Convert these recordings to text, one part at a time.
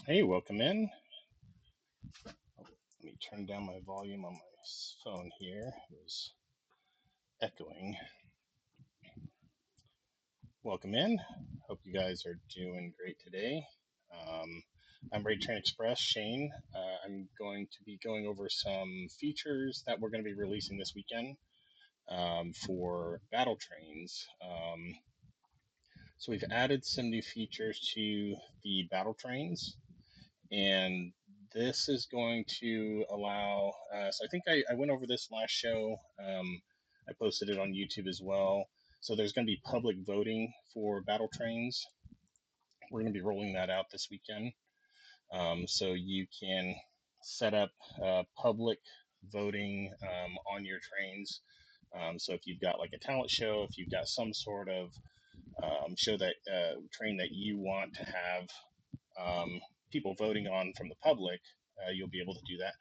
Hey, welcome in. Let me turn down my volume on my phone here. It was echoing. Welcome in. Hope you guys are doing great today. Um, I'm Ray Train Express, Shane. I'm going to be going over some features that we're going to be releasing this weekend for battle trains. So we've added some new features to the battle trains, and this is going to allow. So I think I went over this last show. I posted it on YouTube as well. So there's going to be public voting for battle trains. We're going to be rolling that out this weekend. So you can set up public voting on your trains. So if you've got like a talent show, if you've got some sort of show that train that you want to have people voting on from the public, you'll be able to do that.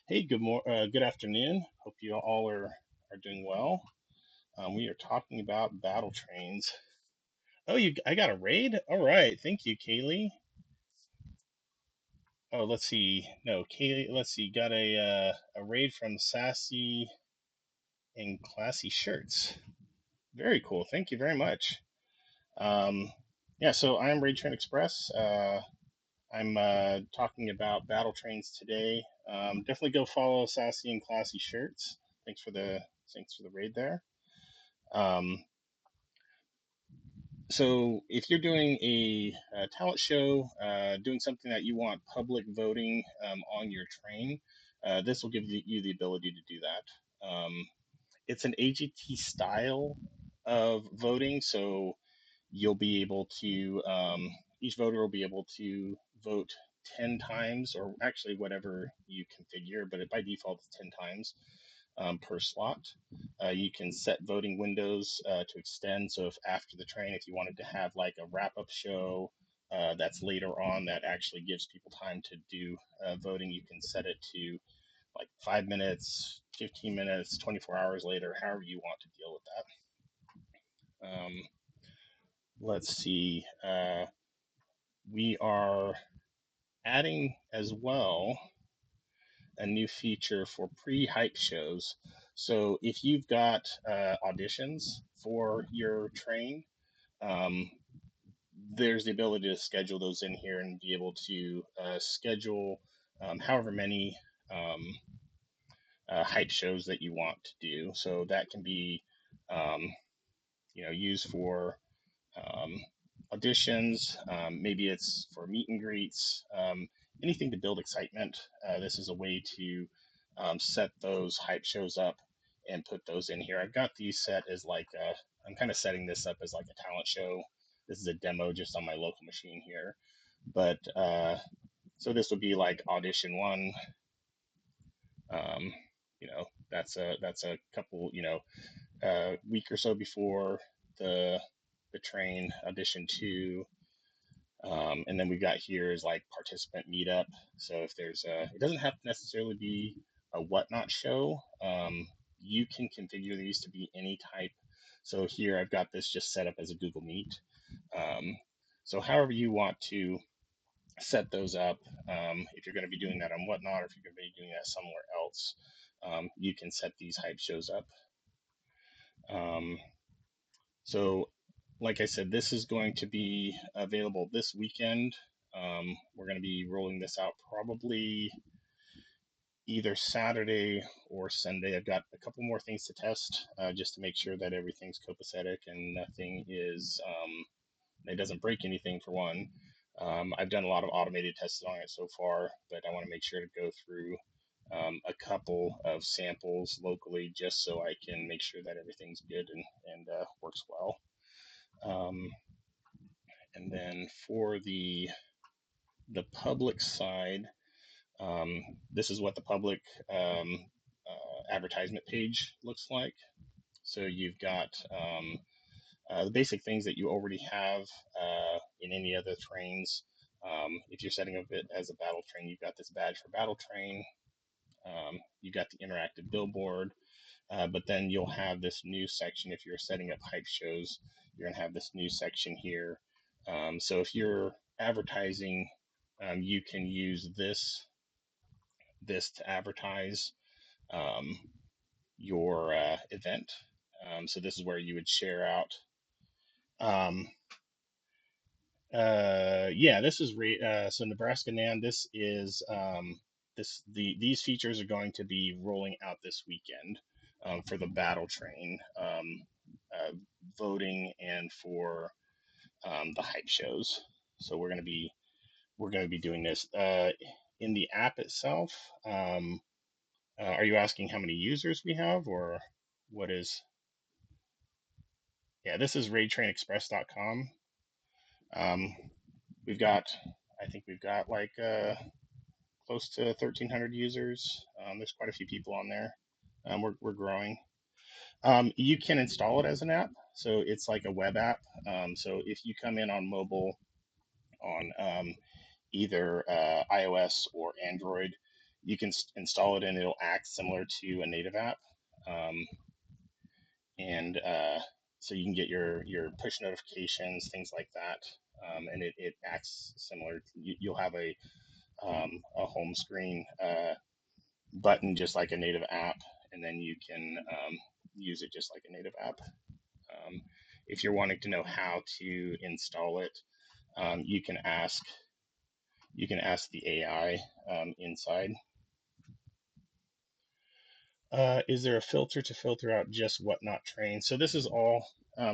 Hey, good afternoon. Hope you all are doing well. We are talking about battle trains. Oh, I got a raid. All right, thank you, Kaylee. Oh, let's see. No, Kaylee. Let's see. Got a raid from Sassy and Classy Shirts. Very cool. Thank you very much. Um, yeah. So I'm Raid Train Express. I'm talking about battle trains today. Definitely go follow Sassy and Classy Shirts. Thanks for the thanks for the raid there. Um, so if you're doing a talent show, doing something that you want public voting on your train, this will give you the ability to do that. It's an AGT style of voting, so you'll be able to each voter will be able to vote 10 times, or actually whatever you configure, but by default it's 10 times per slot. You can set voting windows to extend, so if after the train, if you wanted to have like a wrap-up show that's later on that actually gives people time to do voting, you can set it to like 5 minutes, 15 minutes, 24 hours later, however you want to deal with that. Let's see. We are adding as well a new feature for pre-hype shows. So if you've got auditions for your train, um, there's the ability to schedule those in here and be able to schedule however many um, hype shows that you want to do. So that can be, um, used for um, auditions. Maybe it's for meet and greets, anything to build excitement. This is a way to set those hype shows up and put those in here. I've got these set as like, I'm kind of setting this up as like a talent show. This is a demo just on my local machine here. But so this would be like audition one. Um, that's a couple, week or so before the the train. Audition two. And then we got here is like participant meetup. So if there's it doesn't have to necessarily be a whatnot show. You can configure these to be any type. So here I've got this just set up as a Google Meet. Um, so however you want to set those up, if you're going to be doing that on whatnot, or if you're going to be doing that somewhere else, you can set these hype shows up. Um, So, like I said, this is going to be available this weekend. We're going to be rolling this out probably either Saturday or Sunday. I've got a couple more things to test just to make sure that everything's copacetic and nothing it doesn't break anything for one. I've done a lot of automated testing on it so far, but I want to make sure to go through a couple of samples locally just so I can make sure that everything's good and works well. Um, and then for the public side, this is what the public advertisement page looks like. So you've got the basic things that you already have in any other trains. If you're setting up it as a battle train, you've got this badge for battle train. You've got the interactive billboard, but then you'll have this new section. If you're setting up hype shows, you're going to have this new section here. So if you're advertising you can use this to advertise um, your event. So this is where you would share out. Um, yeah, this is so Nebraska NAN. This is these features are going to be rolling out this weekend for the battle train uh, voting and for the hype shows. So we're going to be doing this in the app itself. Are you asking how many users we have, or what is? Yeah, this is raidtrainexpress.com. Um, we've got, I think we've got like close to 1,300 users. There's quite a few people on there. We're growing. You can install it as an app, so it's like a web app. So if you come in on mobile on either iOS or Android, you can install it and it'll act similar to a native app. Um, and so you can get your push notifications, things like that. And it acts similar. You'll have a home screen button just like a native app, and then you can use it just like a native app. Um, if you're wanting to know how to install it, you can ask the AI inside. Is there a filter to filter out just whatnot trains? So this is all,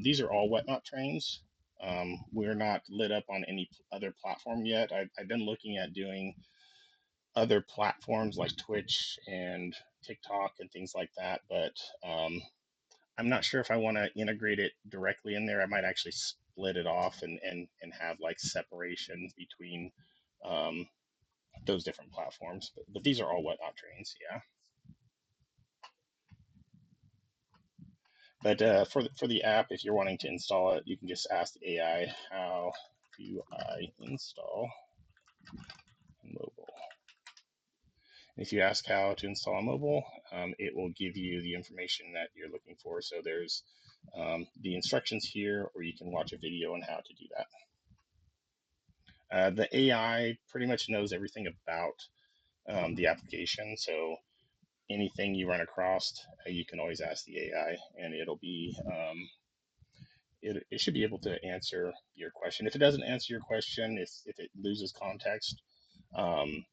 these are all whatnot trains. We're not lit up on any other platform yet. I've been looking at doing other platforms like Twitch and TikTok and things like that, but I'm not sure if I want to integrate it directly in there. I might actually split it off and have like separation between um, those different platforms. But these are all whatnot trains, yeah. But for the app, if you're wanting to install it, you can just ask the AI, how do I install mobile? If you ask how to install a mobile, it will give you the information that you're looking for. So there's the instructions here, or you can watch a video on how to do that. The AI pretty much knows everything about the application. So anything you run across, you can always ask the AI, and it should be able to answer your question. If it doesn't answer your question, if it loses context, um,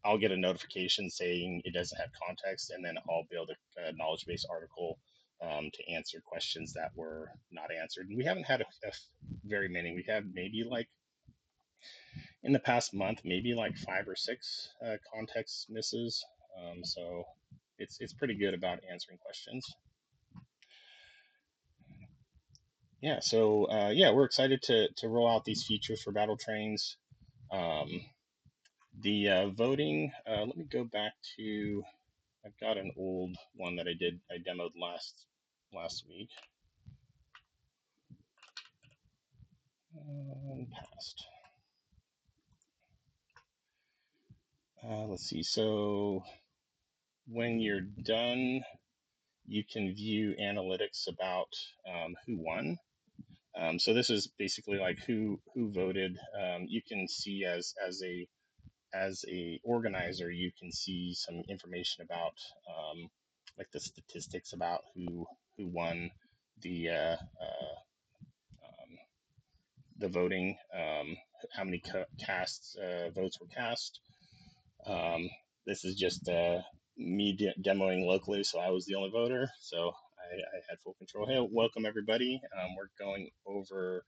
I'll get a notification saying it doesn't have context, and then I'll build a knowledge base article to answer questions that were not answered. And we haven't had very many. We have maybe like in the past month, maybe like 5 or 6 context misses. So it's pretty good about answering questions. Yeah, so yeah, we're excited to roll out these features for battle trains. Um, the voting. Let me go back to. I've got an old one that I demoed last week. Past. Let's see. So when you're done, you can view analytics about who won. So this is basically like who voted. You can see as a organizer, you can see some information about like the statistics about who won the um, the voting, how many casts votes were cast. Um, this is just me demoing locally, so I was the only voter, so I had full control. Hey, welcome everybody. We're going over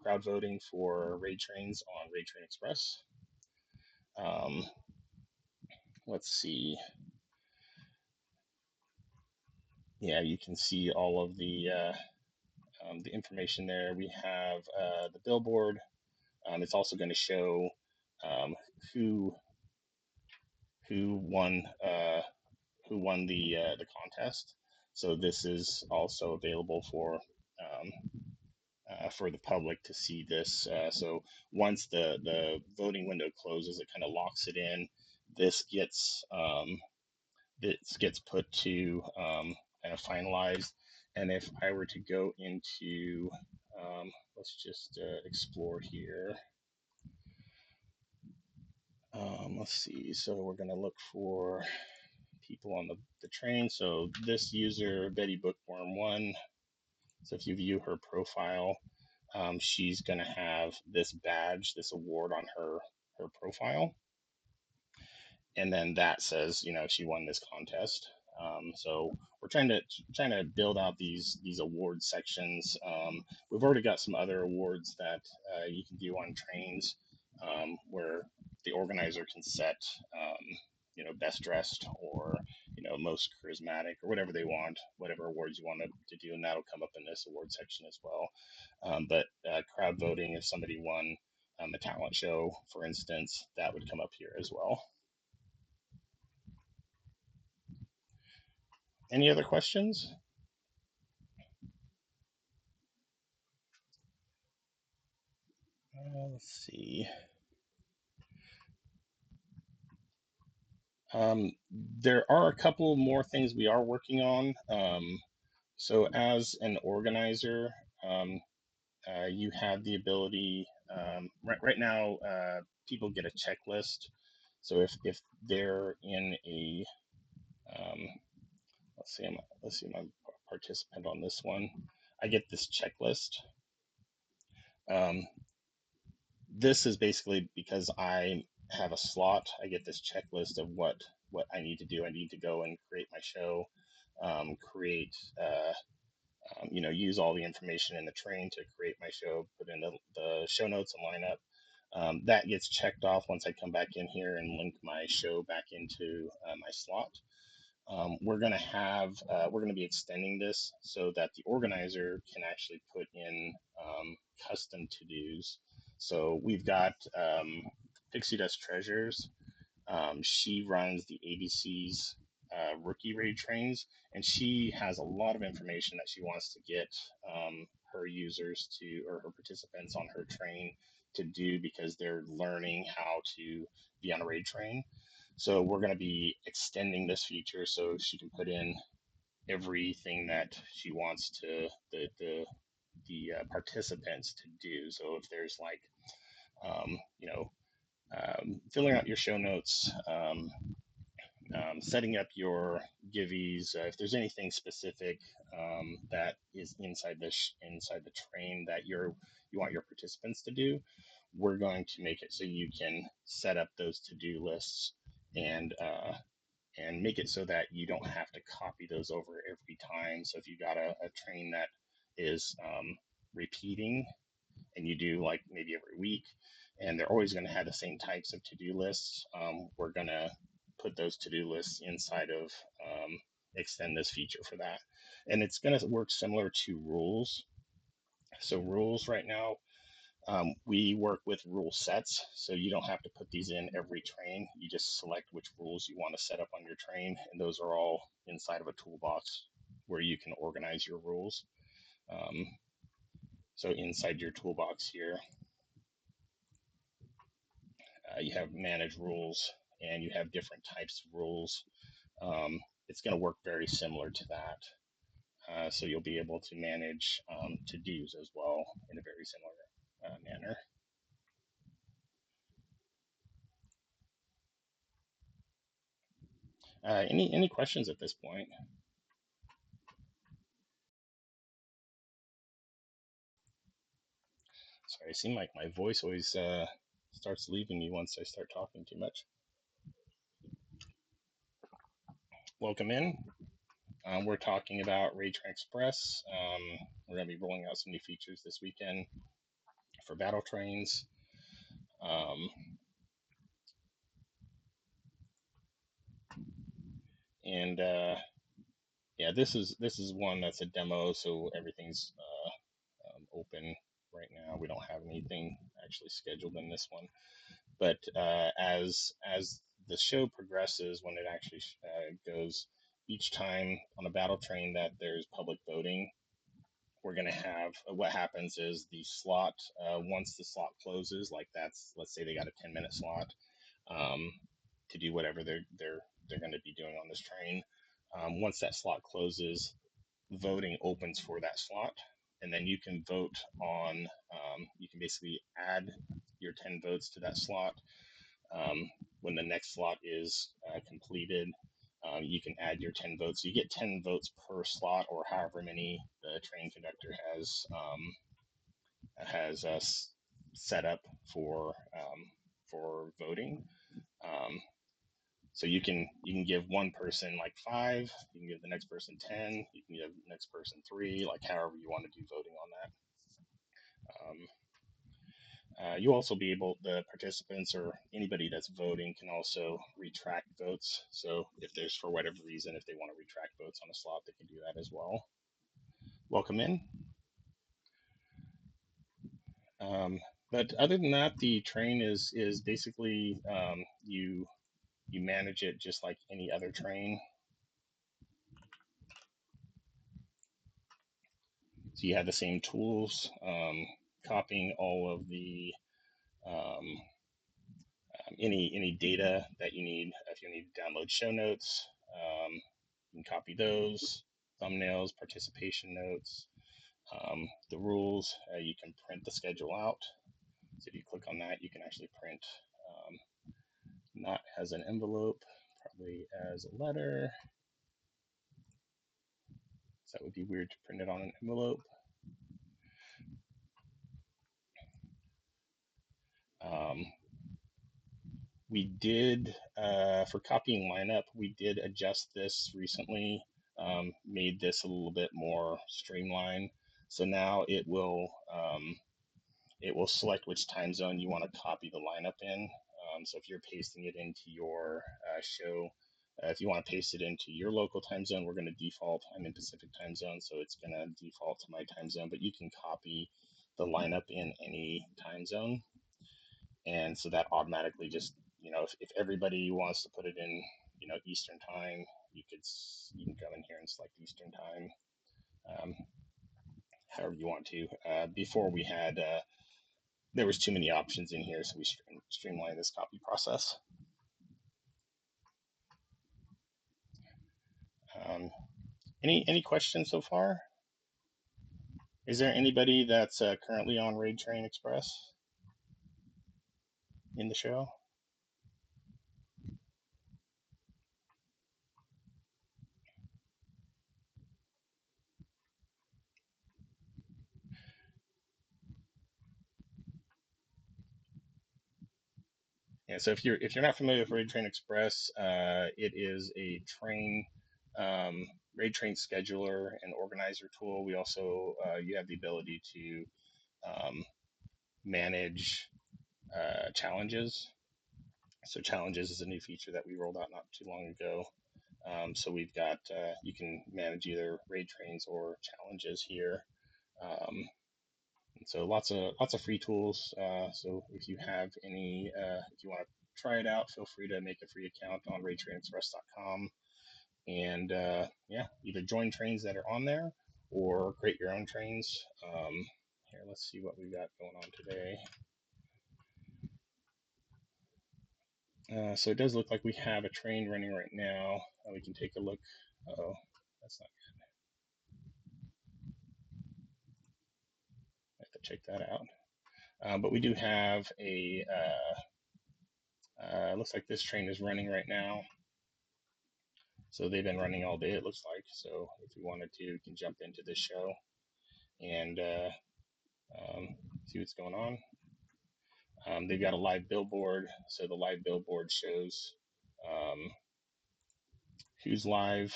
crowd voting for raid trains on Raid Train Express. Um, let's see. Yeah, you can see all of the information there. We have the billboard. It's also going to show um, who who won the contest. So this is also available for the public to see this. So once the voting window closes, it kind of locks it in. This gets this gets put to kind of finalized. And if I were to go into let's just explore here. Let's see. So we're going to look for people on the train. So this user, Betty Bookworm 1. So if you view her profile, she's going to have this badge, this award on her profile, and then that says, she won this contest. So we're trying to build out these award sections. We've already got some other awards that you can do on trains, where the organizer can set, best dressed, or most charismatic, or whatever they want, whatever awards you want to do, and that'll come up in this award section as well. But crowd voting, if somebody won a talent show, for instance, that would come up here as well. Any other questions? Let's see. There are a couple more things we are working on. So as an organizer, you have the ability, right now, people get a checklist. So if they're in a, um, let's see, I'm a participant on this one. I get this checklist. Um, this is basically because I have a slot. I get this checklist of what I need to do. I need to go and create my show, create, use all the information in the train to create my show, put in the show notes and lineup. That gets checked off once I come back in here and link my show back into my slot. We're going to be extending this so that the organizer can actually put in custom to-dos. So we've got Pixie Dust Treasures. She runs the ABC's rookie raid trains, and she has a lot of information that she wants to get her users to, or her participants on her train to do, because they're learning how to be on a raid train. So we're going to be extending this feature so she can put in everything that she wants to the participants to do. So if there's like, filling out your show notes, setting up your giveys, if there's anything specific that is inside the train that you want your participants to do, we're going to make it so you can set up those to-do lists and make it so that you don't have to copy those over every time. So if you got a train that is repeating, and you do like maybe every week, and they're always going to have the same types of to-do lists, we're going to put those to-do lists inside of, extend this feature for that. And it's going to work similar to rules. So rules right now, we work with rule sets, so you don't have to put these in every train. You just select which rules you want to set up on your train, and those are all inside of a toolbox where you can organize your rules. So inside your toolbox here, you have manage rules, and you have different types of rules. It's going to work very similar to that. So you'll be able to manage to-dos as well in a very similar manner. Any questions at this point? Sorry, it seems like my voice always starts leaving me once I start talking too much. Welcome in. We're talking about Raid Train Express. We're going to be rolling out some new features this weekend for battle trains. And yeah, this is one that's a demo, so everything's open right now. We don't have anything actually scheduled in this one, but as the show progresses, when it actually goes, each time on a battle train that there's public voting, we're going to have, what happens is the slot, once the slot closes, like let's say they got a 10-minute slot to do whatever they're going to be doing on this train. Once that slot closes, voting opens for that slot, and then you can vote on, you can basically add your 10 votes to that slot. When the next slot is completed, you can add your 10 votes. So you get 10 votes per slot, or however many the train conductor has set up for voting. Um, so you can give one person like 5, you can give the next person 10, you can give the next person 3, like however you want to do voting on that. You'll also be able, the participants or anybody that's voting can also retract votes. So if there's, for whatever reason, if they want to retract votes on a slot, they can do that as well. Welcome in. Um, but other than that, the train is basically, you manage it just like any other train. So you have the same tools, copying all of the um, any data that you need. If you need to download show notes, you can copy those, thumbnails, participation notes, the rules. You can print the schedule out. So if you click on that, you can actually print, not as an envelope, probably as a letter. So that would be weird to print it on an envelope. Um, we did, for copying lineup, we did adjust this recently, made this a little bit more streamlined. So now it will select which time zone you want to copy the lineup in. So if you're pasting it into your show, if you want to paste it into your local time zone, we're going to default. I'm in Pacific time zone, so it's going to default to my time zone, but you can copy the lineup in any time zone. And so that automatically just, if everybody wants to put it in, Eastern time, you can come in here and select Eastern time, however you want to. Before we had, there was too many options in here, so we streamlined this copy process. Um, any questions so far? Is there anybody that's currently on Raid Train Express in the show? Yeah, so if you're not familiar with Raid Train Express, it is a Raid Train scheduler and organizer tool. We also you have the ability to manage challenges. So challenges is a new feature that we rolled out not too long ago. So we've got you can manage either raid trains or challenges here. So lots of free tools. So if you have any, if you want to try it out, feel free to make a free account on raidtrainexpress.com, and yeah, either join trains that are on there or create your own trains. Here, let's see what we've got going on today. So it does look like we have a train running right now. We can take a look. Oh, that's not good. I have to check that out. But we do have a, looks like this train is running right now. So they've been running all day, it looks like. So if we wanted to, we can jump into this show and see what's going on. They've got a live billboard. So the live billboard shows who's live,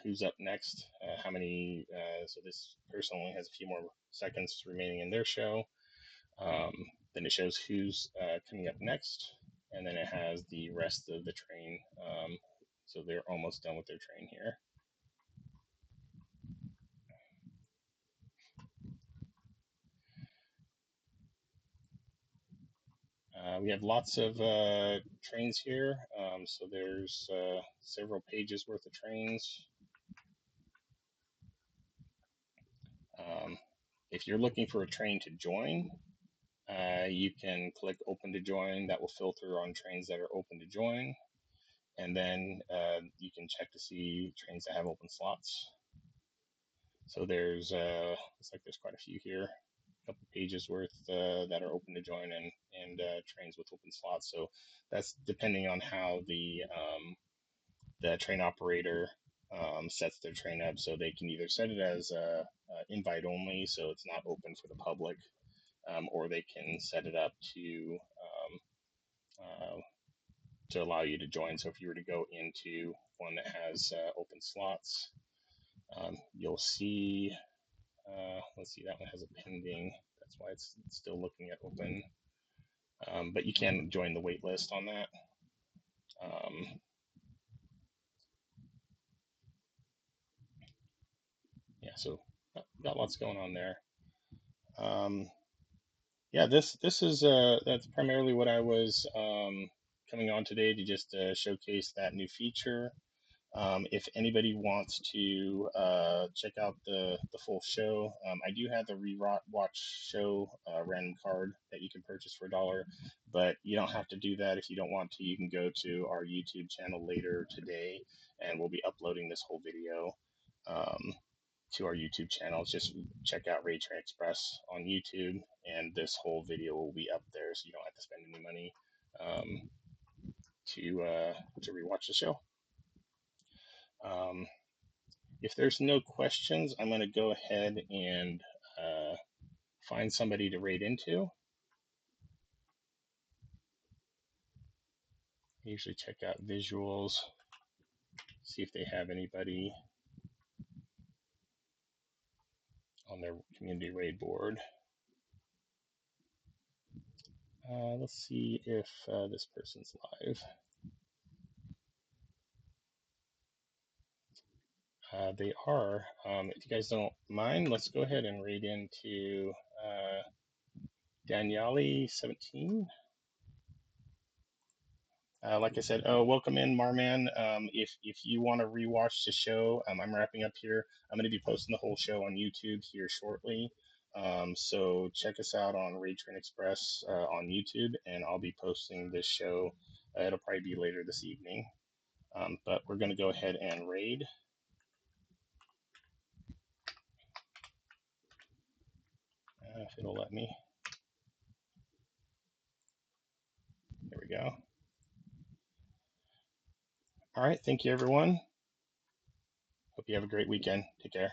who's up next, how many. So this person only has a few more seconds remaining in their show. Then it shows who's coming up next, and then it has the rest of the train. So they're almost done with their train here. We have lots of trains here. So there's several pages worth of trains. If you're looking for a train to join, you can click open to join. That will filter on trains that are open to join. And then you can check to see trains that have open slots. So there's looks like there's quite a few here, a couple pages worth that are open to join, and trains with open slots. So that's depending on how the train operator sets their train up. So they can either set it as invite only, so it's not open for the public, or they can set it up to allow you to join. So if you were to go into one that has open slots, you'll see, let's see, that one has a pending. That's why it's still looking at open. But you can join the wait list on that. Yeah, so got lots going on there. Yeah, this is that's primarily what I was coming on today to just showcase that new feature. If anybody wants to check out the full show, I do have the rewatch show random card that you can purchase for $1, but you don't have to do that if you don't want to. You can go to our YouTube channel later today, and we'll be uploading this whole video to our YouTube channel. Just check out Ray Train Express on YouTube, and this whole video will be up there, so you don't have to spend any money um, to rewatch the show. Um, if there's no questions, I'm going to go ahead and find somebody to raid into. I usually check out visuals, see if they have anybody on their community raid board. Let's see if this person's live. They are. If you guys don't mind, let's go ahead and raid into Daniele17. Like I said, welcome in, Marman. If you want to rewatch the show, I'm wrapping up here. I'm going to be posting the whole show on YouTube here shortly. So check us out on Raid Train Express on YouTube, and I'll be posting this show. It'll probably be later this evening. But we're going to go ahead and raid. If it'll let me. There we go. All right. Thank you, everyone. Hope you have a great weekend. Take care.